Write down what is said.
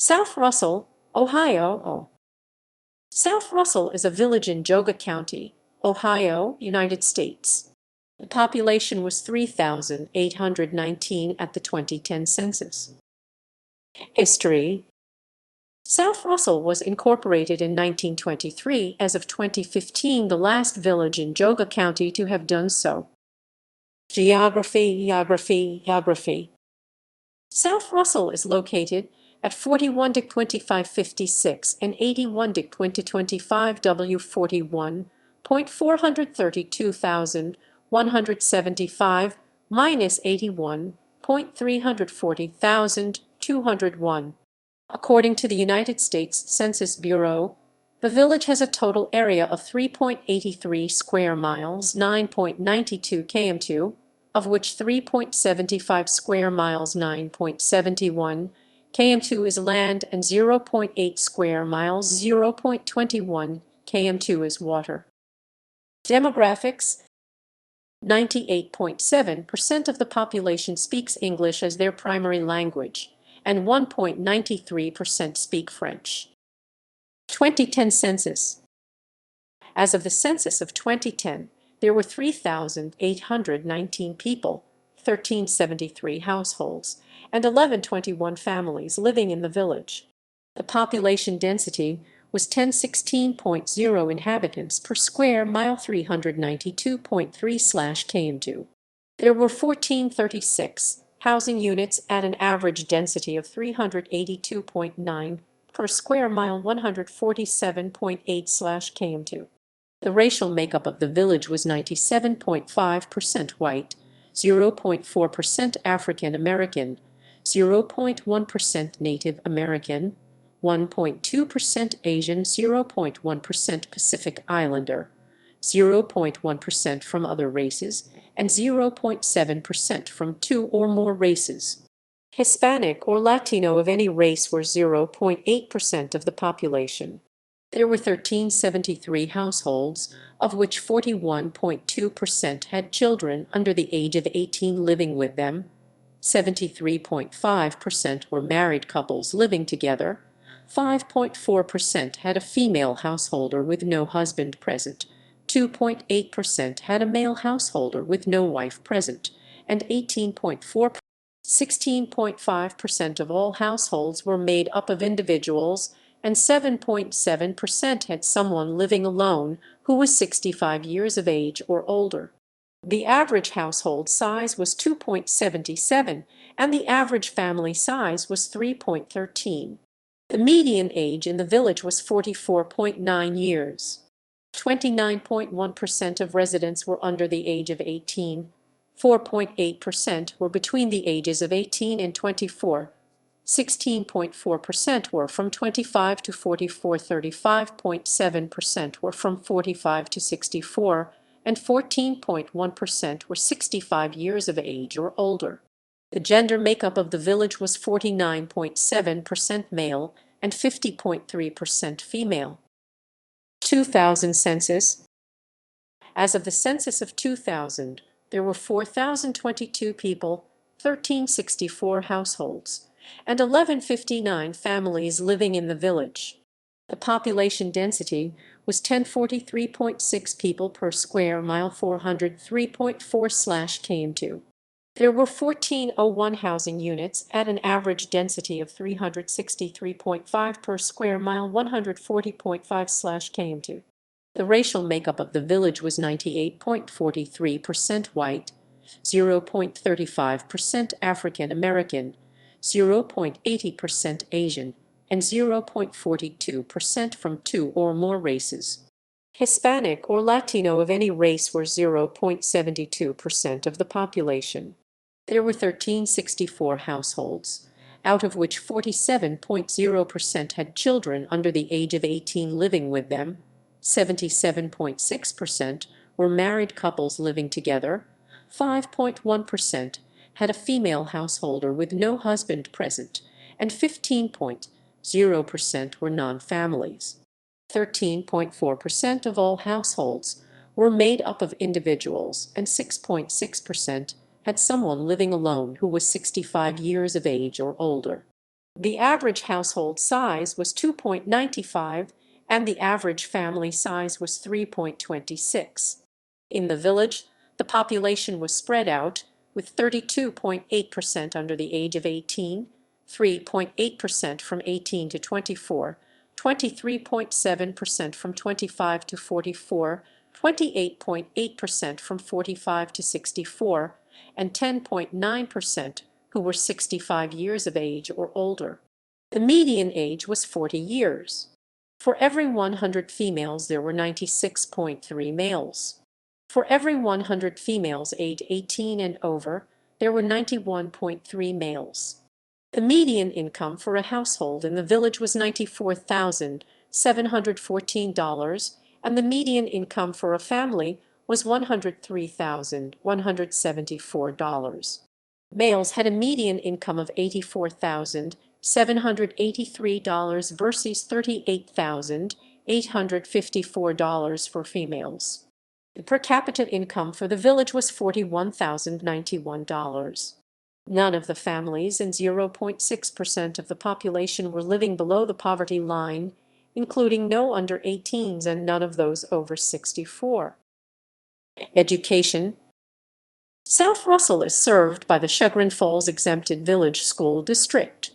South Russell, Ohio. South Russell is a village in Geauga County, Ohio, United States. The population was 3,819 at the 2010 census. History. South Russell was incorporated in 1923. As of 2015, the last village in Geauga County to have done so. Geography. South Russell is located at 41 Dick 2556 and 81 Dick 2025 W41.432,175 minus 81.340,201. According to the United States Census Bureau, the village has a total area of 3.83 square miles, 9.92 km2, of which 3.75 square miles, 9.71 km2 is land, and 0.8 square miles, 0.21 km2 is water. Demographics. 98.7% of the population speaks English as their primary language, and 1.93% speak French. 2010 census. As of the census of 2010, there were 3,819 people, 1,373 households, and 1,121 families living in the village. The population density was 1016.0 inhabitants per square mile, 392.3/km2. There were 1436 housing units at an average density of 382.9 per square mile, 147.8/km2. The racial makeup of the village was 97.5% white, 0.4% African American, 0.1% Native American, 1.2% Asian, 0.1% Pacific Islander, 0.1% from other races, and 0.7% from two or more races. Hispanic or Latino of any race were 0.8% of the population. There were 1,373 households, of which 41.2% had children under the age of 18 living with them, 73.5% were married couples living together, 5.4% had a female householder with no husband present, 2.8% had a male householder with no wife present, and 16.5% of all households were made up of individuals, and 7.7% had someone living alone who was 65 years of age or older. The average household size was 2.77, and the average family size was 3.13. The median age in the village was 44.9 years. 29.1% of residents were under the age of 18, 4.8% were between the ages of 18 and 24, 16.4% were from 25 to 44, 35.7% were from 45 to 64, and 14.1% were 65 years of age or older. The gender makeup of the village was 49.7% male and 50.3% female. 2000 census. As of the census of 2000, there were 4,022 people, 1,364 households, and 1,159 families living in the village. The population density was 1043.6 people per square mile, 403.4/km2. There were 1,401 housing units at an average density of 363.5 per square mile, 140.5/km2. The racial makeup of the village was 98.43% white, 0.35% African American, 0.80% Asian, and 0.42% from two or more races. Hispanic or Latino of any race were 0.72% of the population. There were 1,364 households, out of which 47.0% had children under the age of 18 living with them, 77.6% were married couples living together, 5.1% had a female householder with no husband present, and 15.0% were non-families. 13.4% of all households were made up of individuals, and 6.6% had someone living alone who was 65 years of age or older. The average household size was 2.95 and the average family size was 3.26. In the village, the population was spread out, with 32.8% under the age of 18, 3.8% from 18 to 24, 23.7% from 25 to 44, 28.8% from 45 to 64, and 10.9% who were 65 years of age or older. The median age was 40 years. For every 100 females, there were 96.3 males. For every 100 females aged 18 and over, there were 91.3 males. The median income for a household in the village was $94,714, and the median income for a family was $103,174. Males had a median income of $84,783 versus $38,854 for females. The per capita income for the village was $41,091. None of the families and 0.6% of the population were living below the poverty line, including no under 18s and none of those over 64. Education. South Russell is served by the Chagrin Falls Exempted Village School District.